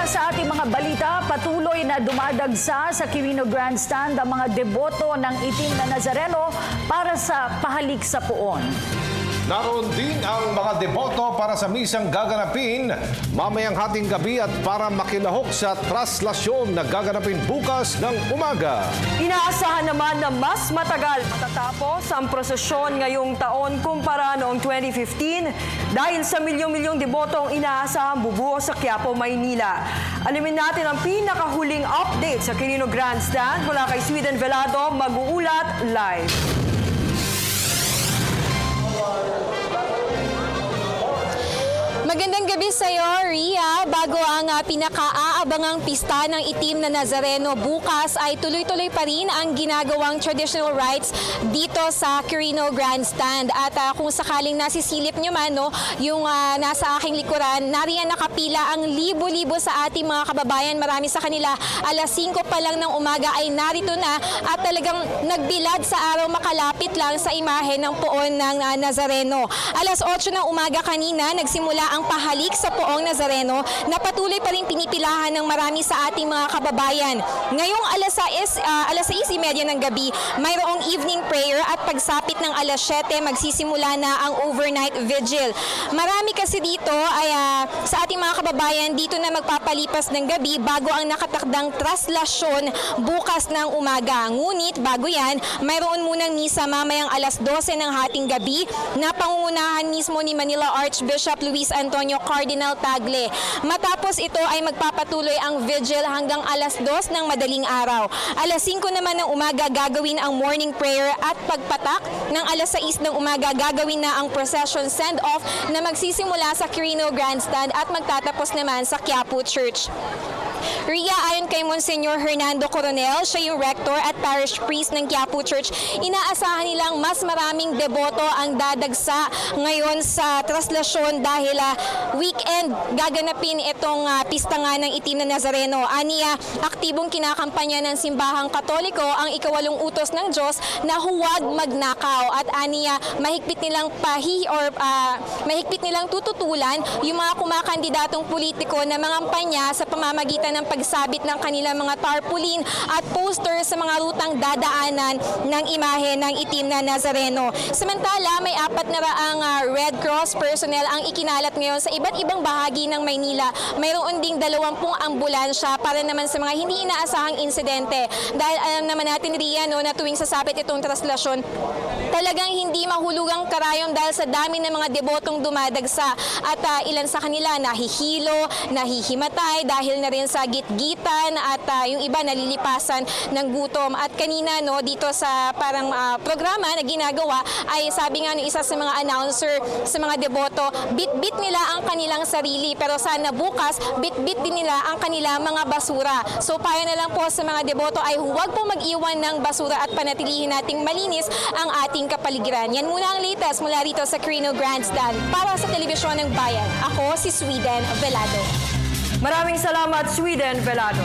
sa ating mga balita, patuloy na dumadagsa sa Quirino Grandstand ang mga deboto ng itim na Nazareno para sa pahalik sa puon. Naroon din ang mga deboto para sa misang gaganapin mamayang hating gabi at para makilahok sa traslasyon na gaganapin bukas ng umaga. Inaasahan naman na mas matagal matatapos ang prosesyon ngayong taon kumpara noong 2015 dahil sa milyong-milyong debotong inaasahang bubuo sa Quiapo, Maynila. Alamin natin ang pinakahuling update sa Quirino Grandstand mula kay Sweden Velado, mag-uulat live. Magandang gabi sa iyo, Ria. Bago ang pinaka-aabangang pista ng itim na Nazareno bukas ay tuloy-tuloy pa rin ang ginagawang traditional rites dito sa Quirino Grandstand. At kung sakaling nasisilip nyo man, yung nasa aking likuran, nariyan nakapila ang libo-libo sa ating mga kababayan. Marami sa kanila, alas 5 pa lang ng umaga ay narito na at talagang nagbilad sa araw makalapit lang sa imahe ng puon ng Nazareno. Alas 8 ng umaga kanina, nagsimula ang pahalik sa poong Nazareno na patuloy pa rin pinipilahan ng marami sa ating mga kababayan. Ngayong alas 6:30 ng gabi, mayroong evening prayer at pagsapit ng alas 7, magsisimula na ang overnight vigil. Marami kasi dito ay sa ating mga kababayan dito na magpapalipas ng gabi bago ang nakatakdang traslasyon bukas ng umaga. Ngunit bago yan, mayroon munang misa mamayang alas 12 ng hating gabi na pangungunahan mismo ni Manila Archbishop Luis Antonio Cardinal Tagle. Matapos ito ay magpapatuloy ang vigil hanggang alas 2 ng madaling araw. Alas 5 naman ng umaga gagawin ang morning prayer at pagpatak ng alas 6 ng umaga gagawin na ang procession send-off na magsisimula sa Quirino Grandstand at magtatapos naman sa Quiapo Church. Ria, ayon kay Monsignor Hernando Coronel, siya yung rector at parish priest ng Quiapo Church, inaasahan nilang mas maraming deboto ang dadagsa ngayon sa traslasyon dahil weekend gaganapin itong pista nga ng itim na Nazareno. Aniya, aktibong kinakampanya ng simbahang Katoliko ang ikawalong utos ng Diyos na huwag magnakaw at aniya mahigpit nilang tututulan yung mga kumakandidatong politiko na mangampanya sa pamamagitan ng pagsabit ng kanilang mga tarpaulin at poster sa mga rutang dadaanan ng imahe ng itim na Nazareno. Samantala, may 4 na raang Red Cross personnel ang ikinalat ngayon sa iba't ibang bahagi ng Maynila. Mayroon ding 20 ambulansya para naman sa mga hindi inaasahang insidente. Dahil alam naman natin, Ria, na tuwing sasapit itong traslasyon, talagang hindi mahulugang karayom dahil sa dami ng mga debotong dumadagsa at ilan sa kanila nahihilo, nahihimatay dahil na rin sa gitgitan at yung iba nalilipasan ng gutom. At kanina dito sa parang programa na ginagawa ay sabi nga ng isa sa mga announcer sa mga deboto, bit-bit nila ang kanilang sarili pero sana bukas bit-bit din nila ang kanilang mga basura. So payo na lang po sa mga deboto ay huwag po mag-iwan ng basura at panatilihin nating malinis ang ating kapaligiran. Yan muna ang latest mula rito sa Quirino Grandstand. Para sa Telebisyon ng Bayan, ako si Sweden Velado. Maraming salamat, Sweden Velado.